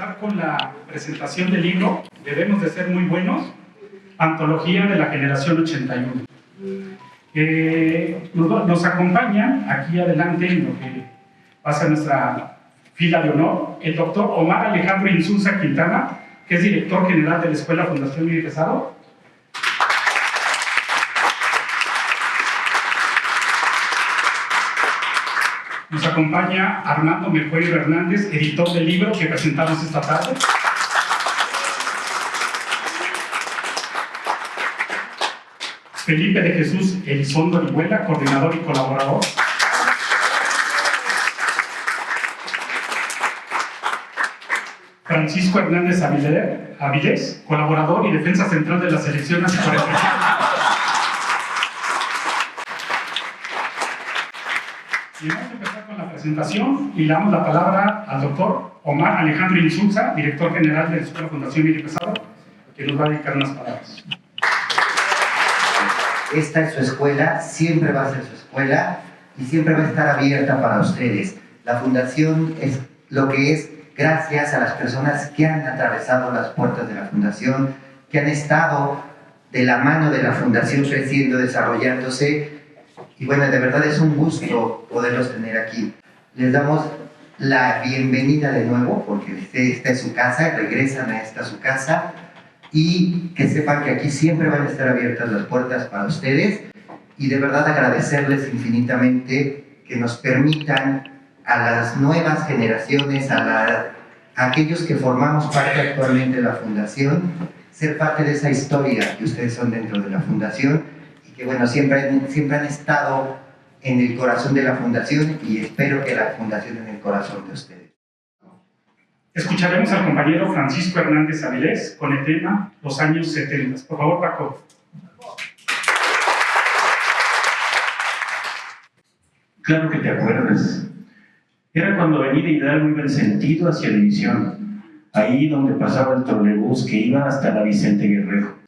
empezar con la presentación del libro Debemos de ser muy buenos, Antología de la Generación 81. Nos acompaña aquí adelante en lo que pasa nuestra fila de honor el doctor Omar Alejandro Insunza Quintana, que es director general de la Escuela Fundación Miguel Quesada. Nos acompaña Armando Mejuello Hernández, editor del libro que presentamos esta tarde. Felipe de Jesús Elizondo Orihuela, coordinador y colaborador. Francisco Hernández Avilés, colaborador y defensa central de la selección nacional. Y vamos a empezar con la presentación y le damos la palabra al doctor Omar Alejandro Insunza, director general de la Escuela Fundación Miguel Quesada, que nos va a dedicar unas palabras. Esta es su escuela, siempre va a ser su escuela y siempre va a estar abierta para ustedes. La fundación es lo que es gracias a las personas que han atravesado las puertas de la fundación, que han estado de la mano de la fundación creciendo, desarrollándose. Y bueno, de verdad es un gusto poderlos tener aquí. Les damos la bienvenida de nuevo, porque esta es su casa, regresan a esta su casa. Y que sepan que aquí siempre van a estar abiertas las puertas para ustedes y de verdad agradecerles infinitamente que nos permitan a las nuevas generaciones, a aquellos que formamos parte actualmente de la Fundación, ser parte de esa historia que ustedes son dentro de la Fundación y que bueno, siempre han estado en el corazón de la Fundación y espero que la Fundación en el corazón de ustedes. Escucharemos al compañero Francisco Hernández Avilés con el tema Los años 70. Por favor, Paco. Claro que te acuerdas. Era cuando Avenida Hidalgo iba en sentido hacia División, ahí donde pasaba el trolebús que iba hasta la Vicente Guerrero.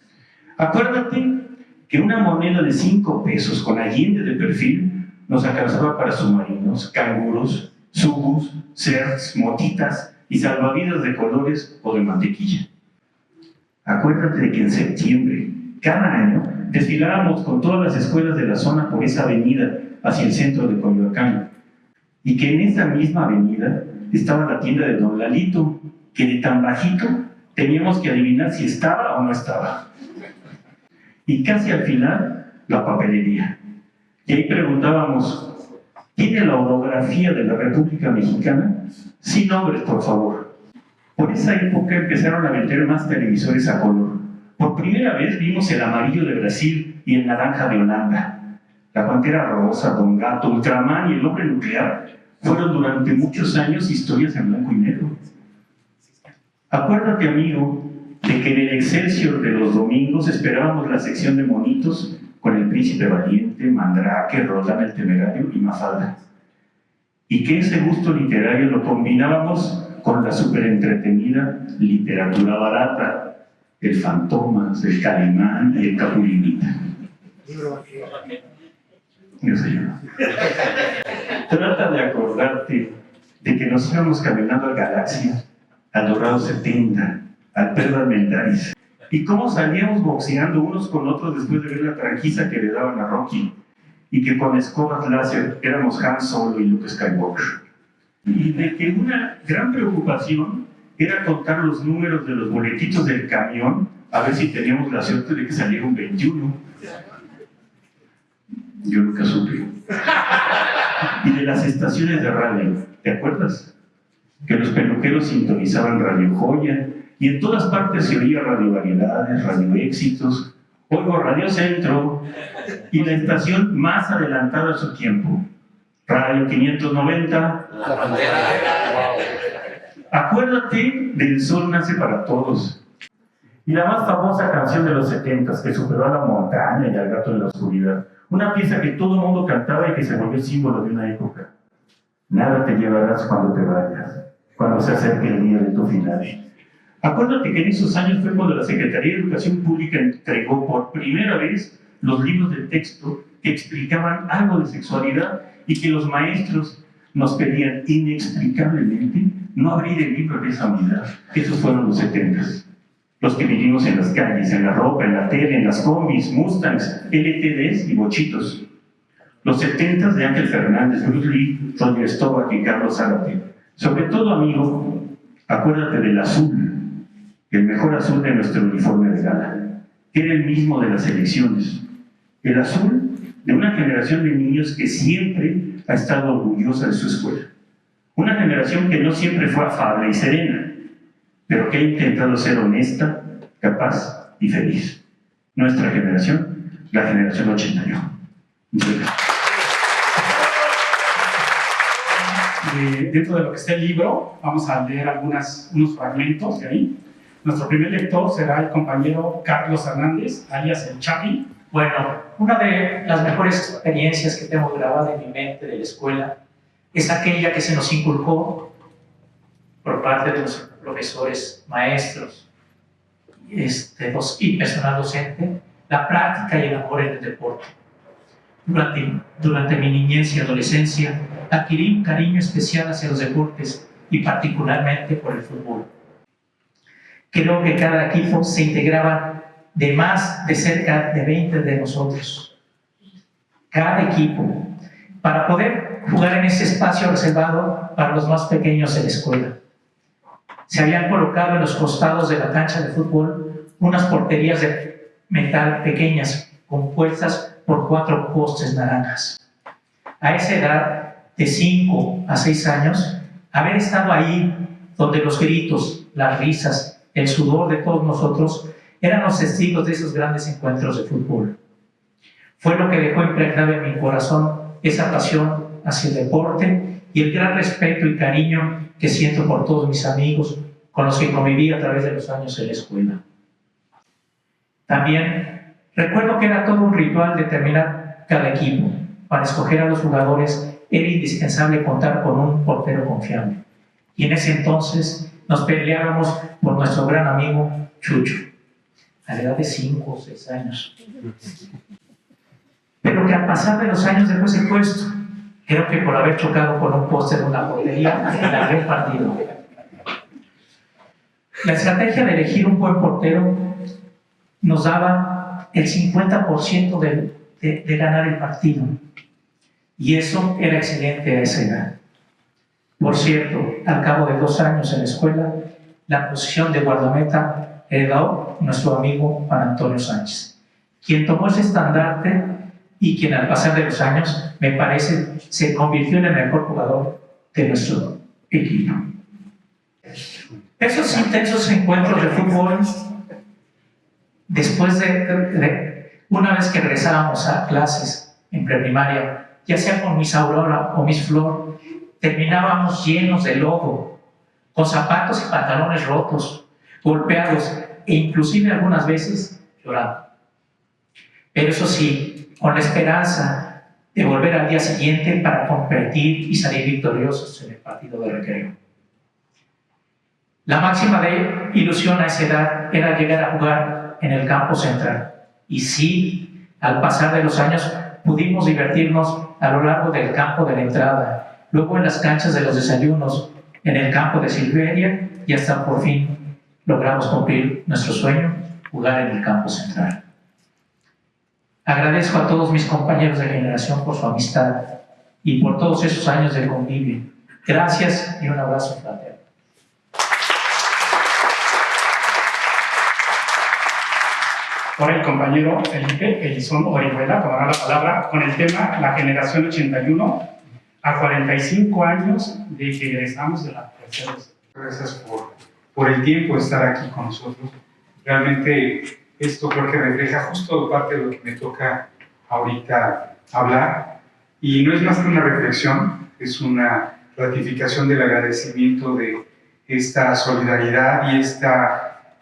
Acuérdate que una moneda de 5 pesos con Allende de perfil nos alcanzaba para submarinos, canguros, subus, certs, motitas y salvavidas de colores o de mantequilla. Acuérdate de que en septiembre, cada año, desfilábamos con todas las escuelas de la zona por esa avenida hacia el centro de Coyoacán, y que en esa misma avenida estaba la tienda de Don Lalito, que de tan bajito teníamos que adivinar si estaba o no estaba. Y casi al final, la papelería. Y ahí preguntábamos, ¿tiene la orografía de la República Mexicana? Sin nombres, por favor. Por esa época empezaron a vender más televisores a color. Por primera vez vimos el amarillo de Brasil y el naranja de Holanda. La Pantera Rosa, Don Gato, Ultraman y el Hombre Nuclear fueron durante muchos años historias en blanco y negro. Acuérdate, amigo, de que en el Excelsior de los domingos esperábamos la sección de monitos con el Príncipe Valiente, Mandrake, Roldán el Temerario y Mafalda. Y que ese gusto literario lo combinábamos con la superentretenida literatura barata, el Fantomas, el Calimán y el Capulinita. No sé yo. Trata de acordarte de que nos íbamos caminando al Galaxia, al Dorado 70, al Pedro Armendáriz, y cómo salíamos boxeando unos con otros después de ver la tranquiza que le daban a Rocky, y que con escobas láser éramos Han Solo y Luke Skywalker. Y de que una gran preocupación era contar los números de los boletitos del camión a ver si teníamos la suerte de que saliera un 21. Yo nunca supe. Y de las estaciones de radio, ¿te acuerdas? Que los peluqueros sintonizaban Radio Joya y en todas partes se oía Radio Variedades, Radio Éxitos, oigo Radio Centro y la estación más adelantada a su tiempo, Radio 590. La bandera. Acuérdate del Sol nace para todos. Y la más famosa canción de los 70s que superó a La Montaña y al Gato en la Oscuridad. Una pieza que todo el mundo cantaba y que se volvió símbolo de una época. Nada te llevarás cuando te vayas, cuando se acerque el día de tu final. Acuérdate que en esos años fue cuando la Secretaría de Educación Pública entregó por primera vez los libros de texto que explicaban algo de sexualidad y que los maestros nos pedían inexplicablemente no abrir el libro de esa unidad. Esos fueron los 70s. Los que vivimos en las calles, en la ropa, en la tele, en las combis, Mustangs, LTDs y bochitos. Los 70s de Ángel Fernández, Bruce Lee, Roger Staubach y Carlos Zárate. Sobre todo, amigo, acuérdate del azul, el mejor azul de nuestro uniforme de gala. Era el mismo de las elecciones. El azul de una generación de niños que siempre ha estado orgullosa de su escuela. Una generación que no siempre fue afable y serena, pero que ha intentado ser honesta, capaz y feliz. Nuestra generación, la generación 81. Muchas gracias. Dentro de lo que está el libro, vamos a leer unos fragmentos de ahí. Nuestro primer lector será el compañero Carlos Hernández, alias el Chapi. Bueno, una de las mejores experiencias que tengo grabada en mi mente de la escuela es aquella que se nos inculcó por parte de los profesores, maestros y personal docente, la práctica y el amor en el deporte. Durante mi niñez y adolescencia adquirí un cariño especial hacia los deportes y particularmente por el fútbol. Creo que cada equipo se integraba de más de cerca de 20 de nosotros. Cada equipo, para poder jugar en ese espacio reservado para los más pequeños de la escuela. Se habían colocado en los costados de la cancha de fútbol unas porterías de metal pequeñas, compuestas por 4 postes naranjas. A esa edad, de 5 a 6 años, haber estado ahí donde los gritos, las risas, el sudor de todos nosotros eran los testigos de esos grandes encuentros de fútbol. Fue lo que dejó impregnado en mi corazón esa pasión hacia el deporte y el gran respeto y cariño que siento por todos mis amigos con los que conviví a través de los años en la escuela. También recuerdo que era todo un ritual determinar cada equipo. Para escoger a los jugadores era indispensable contar con un portero confiable. Y en ese entonces nos peleábamos por nuestro gran amigo Chucho, a la edad de 5 o 6 años. Pero que al pasar de los años dejó ese puesto. Creo que por haber chocado con un póster de una portería, largué el partido. La estrategia de elegir un buen portero nos daba el 50% de ganar el partido. Y eso era excelente a esa edad. Por cierto, al cabo de 2 años en la escuela, la posición de guardameta heredó nuestro amigo Juan Antonio Sánchez, quien tomó ese estandarte y quien al pasar de los años, me parece, se convirtió en el mejor jugador de nuestro equipo. Esos intensos encuentros de fútbol, después una vez que regresábamos a clases en preprimaria, ya sea con Miss Aurora o Miss Flor, terminábamos llenos de lodo, con zapatos y pantalones rotos, golpeados e inclusive algunas veces llorando. Pero eso sí, con la esperanza de volver al día siguiente para competir y salir victoriosos en el partido de recreo. La máxima de ilusión a esa edad era llegar a jugar en el campo central. Y sí, al pasar de los años pudimos divertirnos a lo largo del campo de la entrada, luego en las canchas de los desayunos, en el campo de Silveria y hasta por fin logramos cumplir nuestro sueño, jugar en el campo central. Agradezco a todos mis compañeros de generación por su amistad y por todos esos años de convivio. Gracias y un abrazo fraterno. Ahora el compañero Felipe Elizón Orihuela tomará la palabra con el tema La Generación 81, a 45 años de que egresamos de la tercera. Gracias por el tiempo de estar aquí con nosotros. Realmente esto creo que refleja justo parte de lo que me toca ahorita hablar. Y no es más que una reflexión, es una ratificación del agradecimiento de esta solidaridad y esta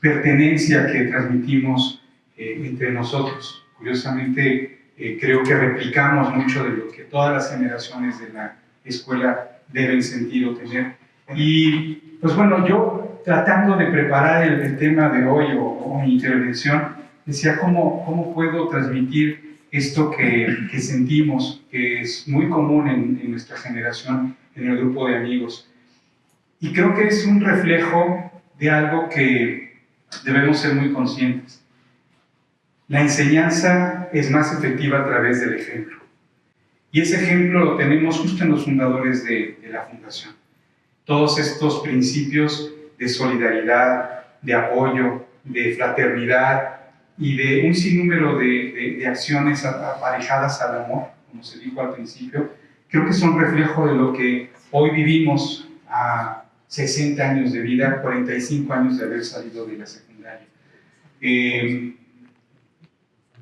pertenencia que transmitimos entre nosotros. Curiosamente, creo que replicamos mucho de lo que todas las generaciones de la escuela deben sentir o tener. Y pues bueno, yo tratando de preparar el tema de hoy o mi intervención, decía cómo puedo transmitir esto que sentimos, que es muy común en nuestra generación, en el grupo de amigos. Y creo que es un reflejo de algo que debemos ser muy conscientes. La enseñanza es más efectiva a través del ejemplo. Y ese ejemplo lo tenemos justo en los fundadores de la Fundación. Todos estos principios de solidaridad, de apoyo, de fraternidad y de un sinnúmero de acciones aparejadas al amor, como se dijo al principio, creo que son reflejo de lo que hoy vivimos a 60 años de vida, 45 años de haber salido de la secundaria.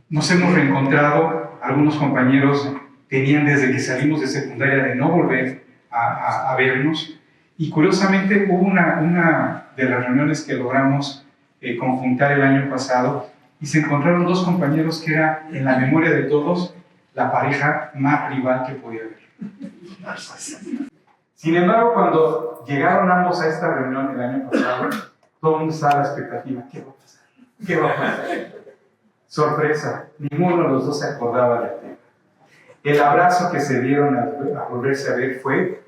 Nos hemos reencontrado, algunos compañeros tenían desde que salimos de secundaria de no volver a vernos, y curiosamente hubo una de las reuniones que logramos conjuntar el año pasado, y se encontraron dos compañeros que era, en la memoria de todos, la pareja más rival que podía haber. Sin embargo, cuando llegaron ambos a esta reunión el año pasado, todo el mundo estaba a la expectativa. ¿Qué va a pasar? ¿Qué va a pasar? Sorpresa, ninguno de los dos se acordaba del tema. El abrazo que se dieron a volverse a ver fue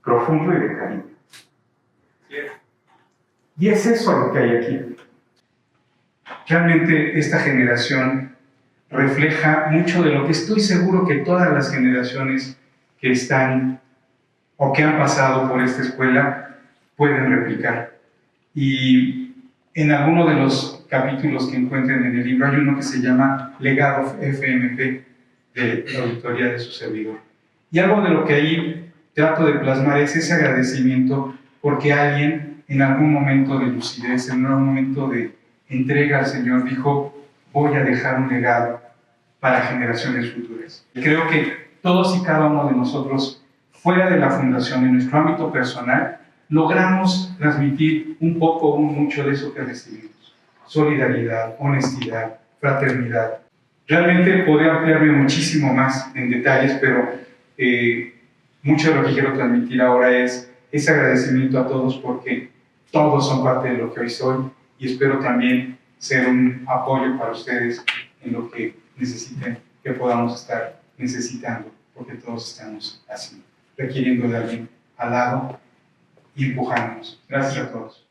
profundo y de cariño. Y es eso lo que hay aquí. Realmente esta generación refleja mucho de lo que estoy seguro que todas las generaciones que están o que han pasado por esta escuela pueden replicar. Y en alguno de los capítulos que encuentren en el libro hay uno que se llama Legado FMP, de la auditoría de su servidor. Y algo de lo que ahí trato de plasmar es ese agradecimiento porque alguien en algún momento de lucidez, en algún momento de entrega al Señor, dijo: voy a dejar un legado para generaciones futuras. Y creo que todos y cada uno de nosotros, fuera de la Fundación, en nuestro ámbito personal, logramos transmitir un poco o mucho de eso que recibimos. Solidaridad, honestidad, fraternidad. Realmente podría ampliarme muchísimo más en detalles, pero mucho de lo que quiero transmitir ahora es ese agradecimiento a todos porque todos son parte de lo que hoy soy y espero también ser un apoyo para ustedes en lo que necesiten, que podamos estar necesitando, porque todos estamos así, requiriendo de alguien al lado y empujándonos. Gracias a todos.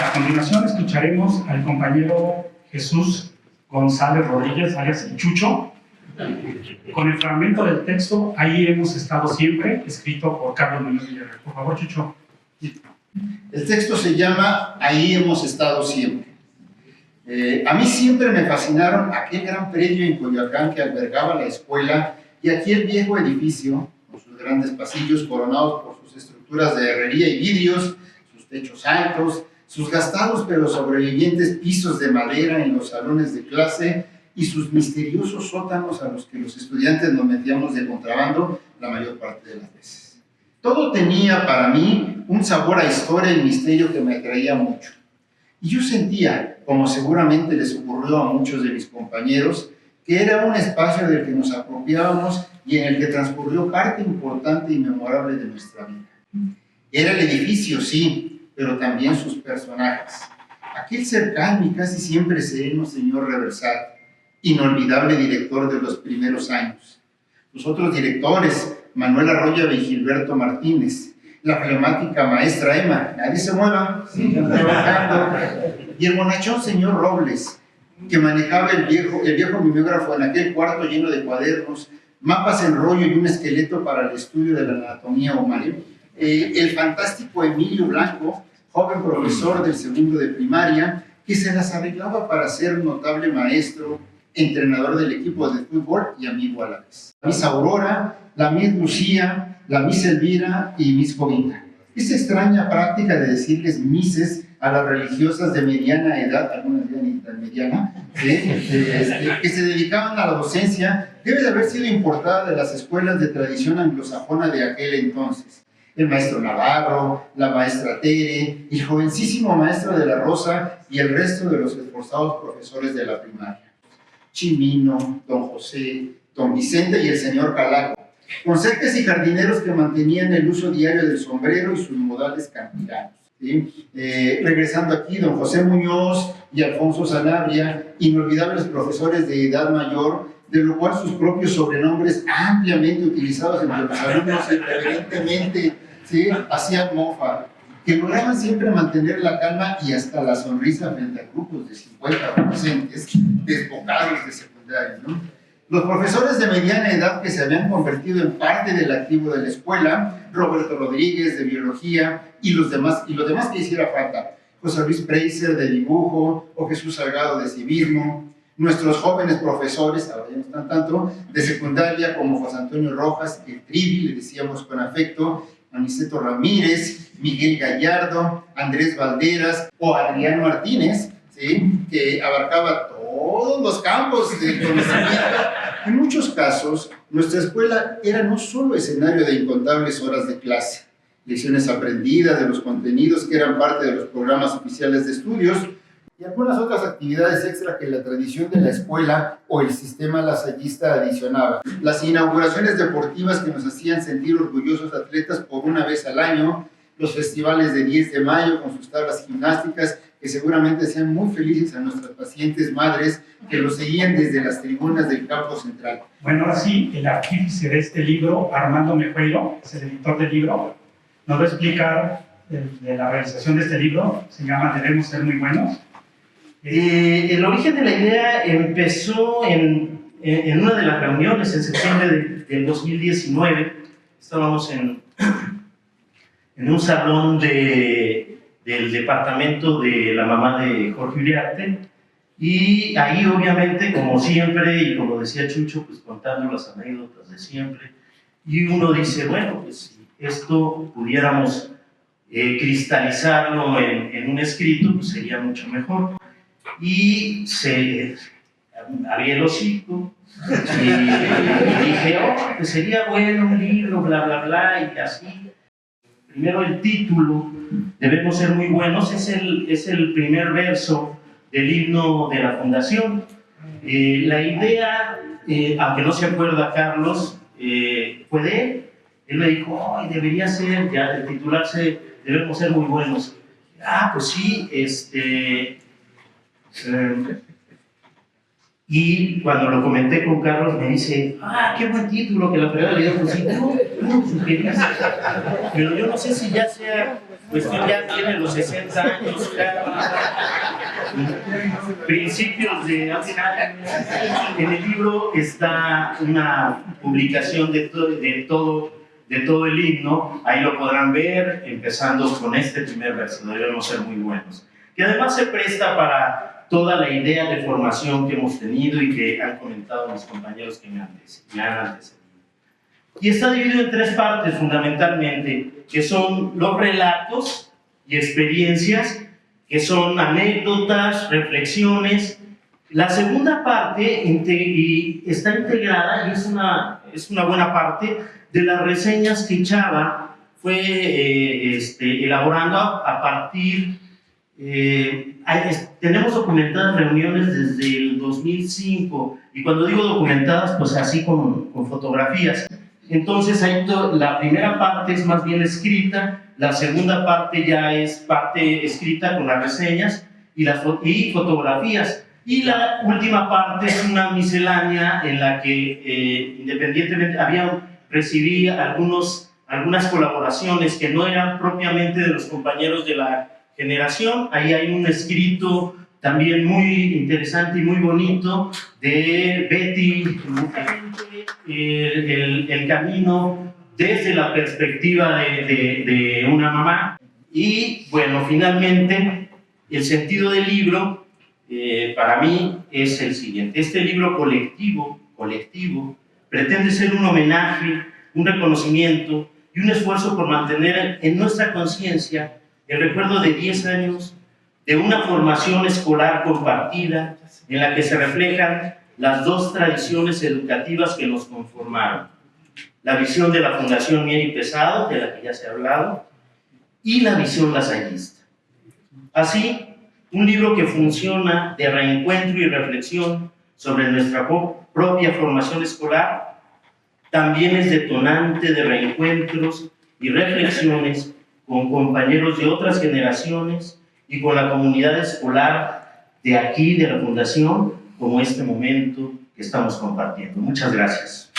A continuación escucharemos al compañero Jesús González Rodríguez, alias Chucho, con el fragmento del texto Ahí hemos estado siempre, escrito por Carlos Muñoz Villarreal. Por favor, Chucho. El texto se llama Ahí hemos estado siempre. A mí siempre me fascinaron aquel gran predio en Coyoacán que albergaba la escuela y aquel viejo edificio con sus grandes pasillos coronados por sus estructuras de herrería y vidrios, sus techos altos, sus gastados pero sobrevivientes pisos de madera en los salones de clase y sus misteriosos sótanos a los que los estudiantes nos metíamos de contrabando la mayor parte de las veces. Todo tenía para mí un sabor a historia y misterio que me atraía mucho. Y yo sentía, como seguramente les ocurrió a muchos de mis compañeros, que era un espacio del que nos apropiábamos y en el que transcurrió parte importante y memorable de nuestra vida. Era el edificio, sí, pero también sus personajes. Aquel cercano y casi siempre sereno señor Reversat, inolvidable director de los primeros años. Los otros directores, Manuel Arroyo y Gilberto Martínez, la flemática maestra Emma, nadie se mueva, sigan trabajando, y el bonachón señor Robles, que manejaba el viejo mimeógrafo en aquel cuarto lleno de cuadernos, mapas en rollo y un esqueleto para el estudio de la anatomía humana. El fantástico Emilio Blanco, joven profesor del segundo de primaria, que se las arreglaba para ser notable maestro, entrenador del equipo de fútbol y amigo a la vez. La Miss Aurora, la Miss Lucía, la Miss Elvira y Miss Jovita. Esa extraña práctica de decirles misses a las religiosas de mediana edad, algunas ya ni tan mediana, que se dedicaban a la docencia, debe de haber sido importada de las escuelas de tradición anglosajona de aquel entonces. El maestro Navarro, la maestra Tere, el jovencísimo maestro de la Rosa y el resto de los esforzados profesores de la primaria. Chimino, don José, don Vicente y el señor Calaco, conserjes y jardineros que mantenían el uso diario del sombrero y sus modales campiranos. ¿Sí? Regresando aquí, don José Muñoz y Alfonso Sanabria, inolvidables profesores de edad mayor de lo cual sus propios sobrenombres ampliamente utilizados entre los alumnos irreverentemente, ¿sí?, hacían mofa, que lograban siempre mantener la calma y hasta la sonrisa frente a grupos de 50 adolescentes desbocados de secundaria, ¿no? Los profesores de mediana edad que se habían convertido en parte del activo de la escuela, Roberto Rodríguez de biología y los demás que hiciera falta, José Luis Preiser de dibujo o Jesús Salgado de civismo, nuestros jóvenes profesores, ahora ya no están tanto, de secundaria como José Antonio Rojas, el Trivi, le decíamos con afecto, Aniceto Ramírez, Miguel Gallardo, Andrés Valderas o Adriano Martínez, ¿sí?, que abarcaba todos los campos de conocimiento. En muchos casos, nuestra escuela era no solo escenario de incontables horas de clase, lecciones aprendidas de los contenidos que eran parte de los programas oficiales de estudios y algunas otras actividades extra que la tradición de la escuela o el sistema lasallista adicionaba. Las inauguraciones deportivas que nos hacían sentir orgullosos atletas por una vez al año, los festivales de 10 de mayo con sus tablas gimnásticas que seguramente hacían muy felices a nuestras pacientes madres que lo seguían desde las tribunas del campo central. Bueno, ahora sí, el artífice de este libro, Armando Mejueiro, es el editor del libro, nos va a explicar de la realización de este libro. Se llama Debemos ser muy buenos. El origen de la idea empezó en una de las reuniones en septiembre del 2019. Estábamos en un salón del departamento de la mamá de Jorge Uriarte, y ahí obviamente, como siempre, y como decía Chucho, pues contando las anécdotas de siempre, y uno dice, bueno, pues si esto pudiéramos cristalizarlo en un escrito, pues sería mucho mejor. Y se abrí el hocico y dije, oh, pues sería bueno un libro, bla, bla, bla, y así. Primero el título, Debemos ser muy buenos, es el primer verso del himno de la fundación. La idea, aunque no se acuerda Carlos, fue de él. Él me dijo, oh, debería ser, ya titularse Debemos ser muy buenos. Ah, pues sí, y cuando lo comenté con Carlos me dice, ah, qué buen título, que la fregada. Le digo, pues sí, tú sugeriste. Pero yo no sé si ya sea cuestión, ya tiene los 60 años, principios de Alzheimer. En el libro está una publicación de todo el himno, ahí lo podrán ver, empezando con este primer verso, debemos ser muy buenos, que además se presta para toda la idea de formación que hemos tenido y que han comentado mis compañeros que me han antecedido. Y está dividido en tres partes fundamentalmente, que son los relatos y experiencias, que son anécdotas, reflexiones. La segunda parte está integrada, y es una buena parte, de las reseñas que Chava fue elaborando a partir. Tenemos documentadas reuniones desde el 2005, y cuando digo documentadas, pues así con fotografías. Entonces ahí la primera parte es más bien escrita, la segunda parte ya es parte escrita con las reseñas y fotografías, y la última parte es una miscelánea en la que independientemente recibí algunas colaboraciones que no eran propiamente de los compañeros de la generación. Ahí hay un escrito también muy interesante y muy bonito de Betty, el camino desde la perspectiva de una mamá. Y bueno, finalmente el sentido del libro para mí es el siguiente. Este libro colectivo pretende ser un homenaje, un reconocimiento y un esfuerzo por mantener en nuestra conciencia el recuerdo de 10 años de una formación escolar compartida en la que se reflejan las dos tradiciones educativas que nos conformaron: la visión de la Fundación Mier y Pesado, de la que ya se ha hablado, y la visión lasallista. Así, un libro que funciona de reencuentro y reflexión sobre nuestra propia formación escolar, también es detonante de reencuentros y reflexiones con compañeros de otras generaciones y con la comunidad escolar de aquí, de la Fundación, como este momento que estamos compartiendo. Muchas gracias.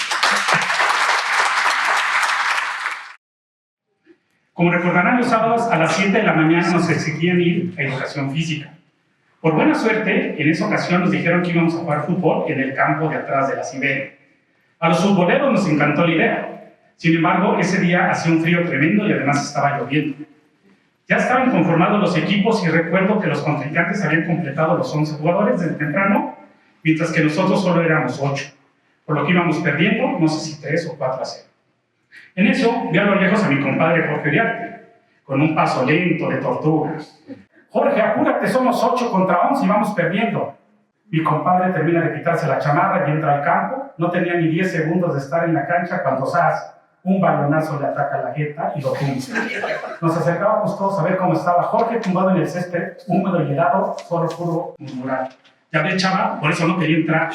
Como recordarán, los sábados a las 7 de la mañana nos exigían ir a educación física. Por buena suerte, en esa ocasión nos dijeron que íbamos a jugar fútbol en el campo de atrás de la Ciber. A los futboleros nos encantó la idea. Sin embargo, ese día hacía un frío tremendo y además estaba lloviendo. Ya estaban conformados los equipos y recuerdo que los contrincantes habían completado los 11 jugadores desde temprano, mientras que nosotros solo éramos 8, por lo que íbamos perdiendo, no sé si 3 o 4-0. En eso, vi a lo lejos a mi compadre Jorge Uriarte, con un paso lento de tortuga. Jorge, apúrate, somos 8 contra 11 y vamos perdiendo. Mi compadre termina de quitarse la chamarra y entra al campo. No tenía ni 10 segundos de estar en la cancha cuando un balonazo le ataca la jeta y lo tumba. Nos acercábamos todos a ver cómo estaba Jorge tumbado en el césped, húmedo y helado, solo pudo murmurar: ya ve, chaval, por eso no quería entrar.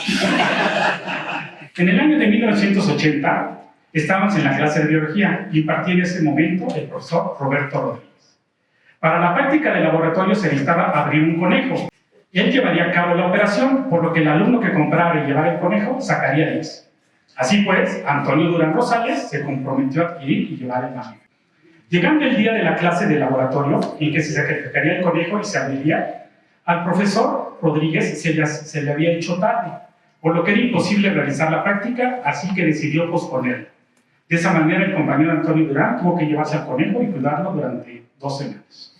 En el año de 1980, estábamos en la clase de biología y impartía en ese momento el profesor Roberto Rodríguez. Para la práctica de laboratorio se necesitaba abrir un conejo. Él llevaría a cabo la operación, por lo que el alumno que comprara y llevara el conejo sacaría 10. Así pues, Antonio Durán Rosales se comprometió a adquirir y llevar el mamífero. Llegando el día de la clase de laboratorio, en que se sacaría el conejo y se abriría, al profesor Rodríguez se le había hecho tarde, por lo que era imposible realizar la práctica, así que decidió posponerla. De esa manera, el compañero Antonio Durán tuvo que llevarse al conejo y cuidarlo durante 2 semanas.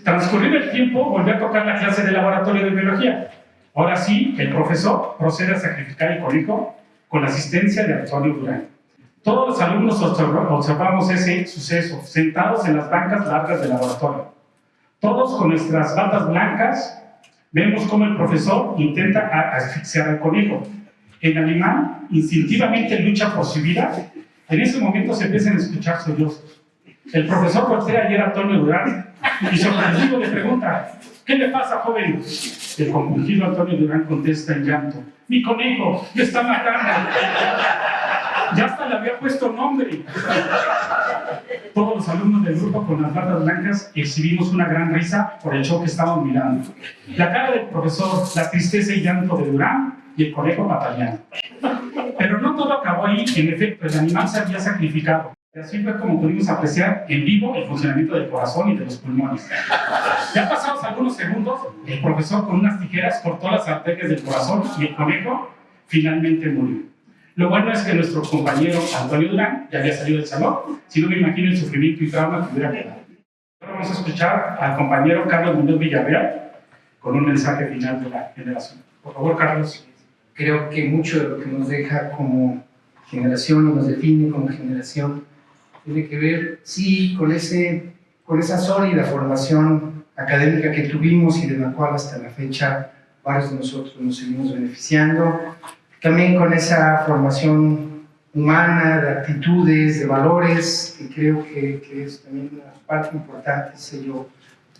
Transcurrido el tiempo, volvió a tocar la clase de laboratorio de biología. Ahora sí, el profesor procede a sacrificar el conejo con la asistencia de Antonio Durán. Todos los alumnos observamos ese suceso, sentados en las bancas largas del laboratorio. Todos con nuestras batas blancas, vemos cómo el profesor intenta asfixiar al conejo. El animal instintivamente lucha por su vida. En ese momento se empiezan a escuchar sollozos. El profesor voltea ayer a Antonio Durán y sorprendido le pregunta: ¿qué le pasa, joven? El compungido Antonio Durán contesta en llanto: mi conejo me está matando. Ya hasta le había puesto nombre. Todos los alumnos del grupo con las batas blancas exhibimos una gran risa por el show que estábamos mirando. La cara del profesor, la tristeza y llanto de Durán y el conejo batallando. Pero no todo acabó ahí. En efecto, el animal se había sacrificado. Y así fue como pudimos apreciar en vivo el funcionamiento del corazón y de los pulmones. Ya pasados algunos segundos, el profesor con unas tijeras cortó las arterias del corazón y el conejo finalmente murió. Lo bueno es que nuestro compañero Antonio Durán ya había salido del salón, si no me imagino el sufrimiento y trauma que hubiera quedado. Ahora vamos a escuchar al compañero Carlos Muñoz Villarreal con un mensaje final de la generación. Por favor, Carlos. Creo que mucho de lo que nos deja como generación y nos define como generación tiene que ver, sí, con esa sólida formación académica que tuvimos y de la cual hasta la fecha varios de nosotros nos seguimos beneficiando. También con esa formación humana, de actitudes, de valores, que creo que es también una parte importante, sello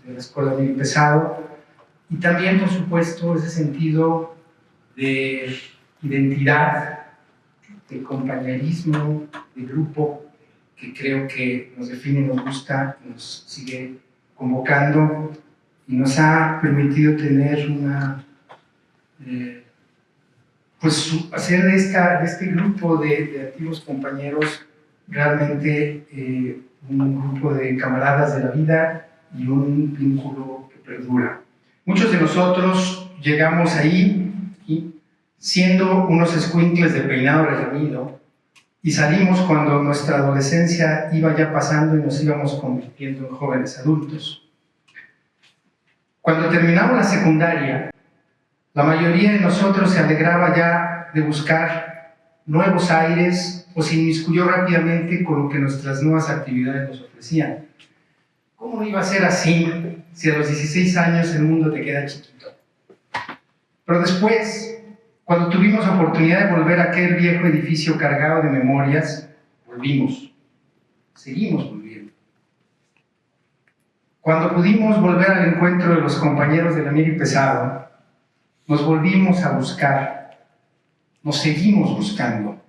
de la Escuela Muy Pesado. Y también, por supuesto, ese sentido de identidad, de compañerismo, de grupo, que creo que nos define, nos gusta, nos sigue convocando y nos ha permitido tener una, pues hacer de este grupo de activos compañeros realmente un grupo de camaradas de la vida y un vínculo que perdura. Muchos de nosotros llegamos ahí siendo unos escuincles de peinado relamido y salimos cuando nuestra adolescencia iba ya pasando y nos íbamos convirtiendo en jóvenes adultos. Cuando terminamos la secundaria, la mayoría de nosotros se alegraba ya de buscar nuevos aires o se inmiscuyó rápidamente con lo que nuestras nuevas actividades nos ofrecían. ¿Cómo iba a ser así si a los 16 años el mundo te queda chiquito? Pero después, cuando tuvimos oportunidad de volver a aquel viejo edificio cargado de memorias, volvimos. Seguimos volviendo. Cuando pudimos volver al encuentro de los compañeros de la Muy Pesado, nos volvimos a buscar, nos seguimos buscando,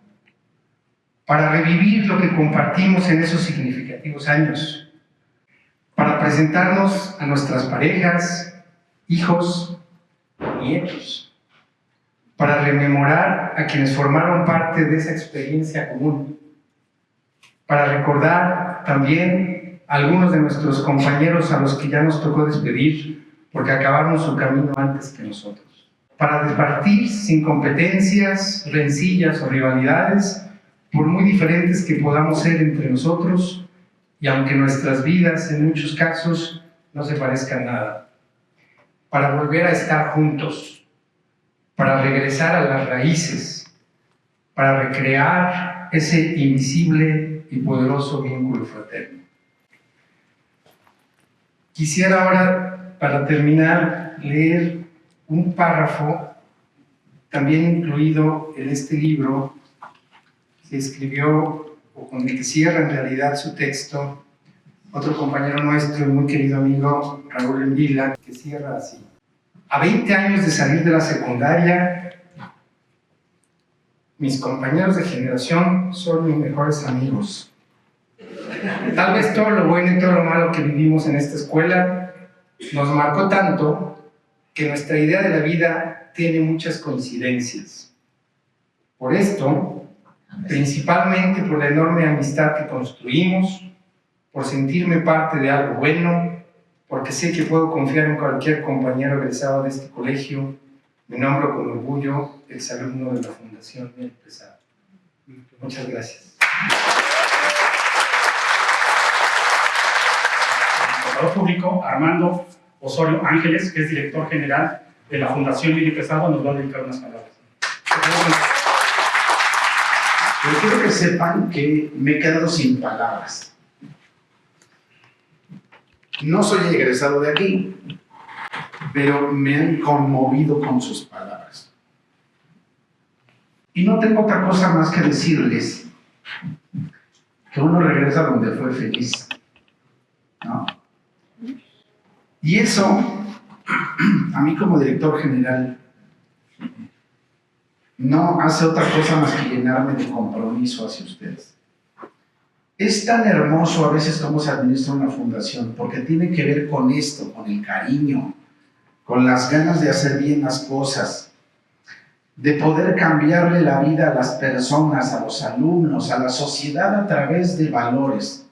para revivir lo que compartimos en esos significativos años, para presentarnos a nuestras parejas, hijos, nietos. para rememorar a quienes formaron parte de esa experiencia común, para recordar también a algunos de nuestros compañeros a los que ya nos tocó despedir porque acabaron su camino antes que nosotros, para debatir sin competencias, rencillas o rivalidades, por muy diferentes que podamos ser entre nosotros, y aunque nuestras vidas en muchos casos no se parezcan nada, para volver a estar juntos, para regresar a las raíces, para recrear ese invisible y poderoso vínculo fraterno. Quisiera ahora, para terminar, leer un párrafo también incluido en este libro que escribió, o con el que cierra en realidad su texto, otro compañero nuestro y muy querido amigo, Raúl Envila, que cierra así. A 20 años de salir de la secundaria, mis compañeros de generación son mis mejores amigos. Tal vez todo lo bueno y todo lo malo que vivimos en esta escuela nos marcó tanto que nuestra idea de la vida tiene muchas coincidencias. Por esto, principalmente por la enorme amistad que construimos, por sentirme parte de algo bueno, porque sé que puedo confiar en cualquier compañero egresado de este colegio, me nombro con orgullo exalumno de la Fundación Miguel Pesado. Muchas gracias. El contador público Armando Osorio Ángeles, que es director general de la Fundación Miguel Pesado, nos va a dedicar unas palabras. Yo quiero que sepan que me he quedado sin palabras. No soy egresado de aquí, pero me han conmovido con sus palabras. Y no tengo otra cosa más que decirles que uno regresa donde fue feliz, ¿no? Y eso, a mí como director general, no hace otra cosa más que llenarme de compromiso hacia ustedes. Es tan hermoso a veces cómo se administra una fundación, porque tiene que ver con esto, con el cariño, con las ganas de hacer bien las cosas, de poder cambiarle la vida a las personas, a los alumnos, a la sociedad a través de valores,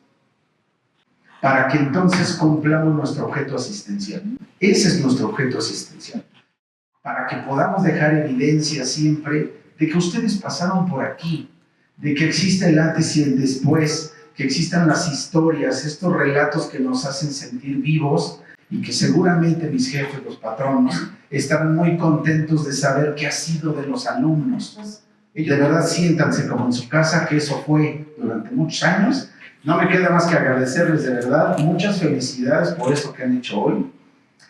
para que entonces cumplamos nuestro objeto asistencial. Ese es nuestro objeto asistencial, para que podamos dejar evidencia siempre de que ustedes pasaron por aquí, de que existe el antes y el después, que existan las historias, estos relatos que nos hacen sentir vivos y que seguramente mis jefes, los patronos, estarán muy contentos de saber qué ha sido de los alumnos. Y de verdad siéntanse como en su casa, que eso fue durante muchos años. No me queda más que agradecerles de verdad, muchas felicidades por esto que han hecho hoy.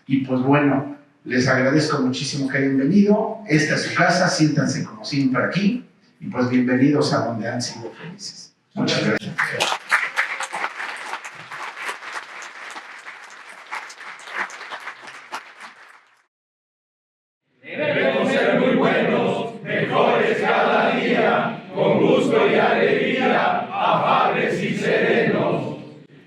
Y pues bueno, les agradezco muchísimo que hayan venido. Esta es su casa, siéntanse como siempre aquí. Y pues bienvenidos a donde han sido felices. Muchas gracias. Debemos ser muy buenos, mejores cada día, con gusto y alegría, afables y serenos.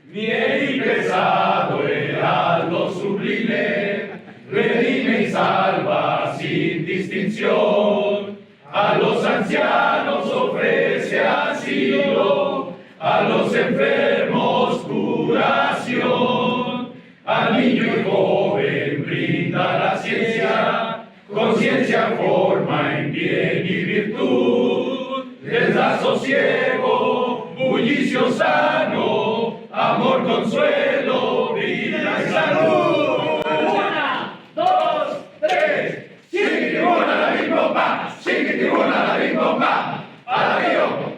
Bien y pesado era lo sublime, redime y salva sin distinción. A los ancianos ofrece asilo, a los enfermos curación, al niño y joven brinda la ciencia, conciencia forma en bien y virtud, les da sosiego, bullicio sano, amor, consuelo, vida y salud. 1, 2, 3, chiquitibuna la bim bomba, chiquitibuna la bim bomba, para Dios.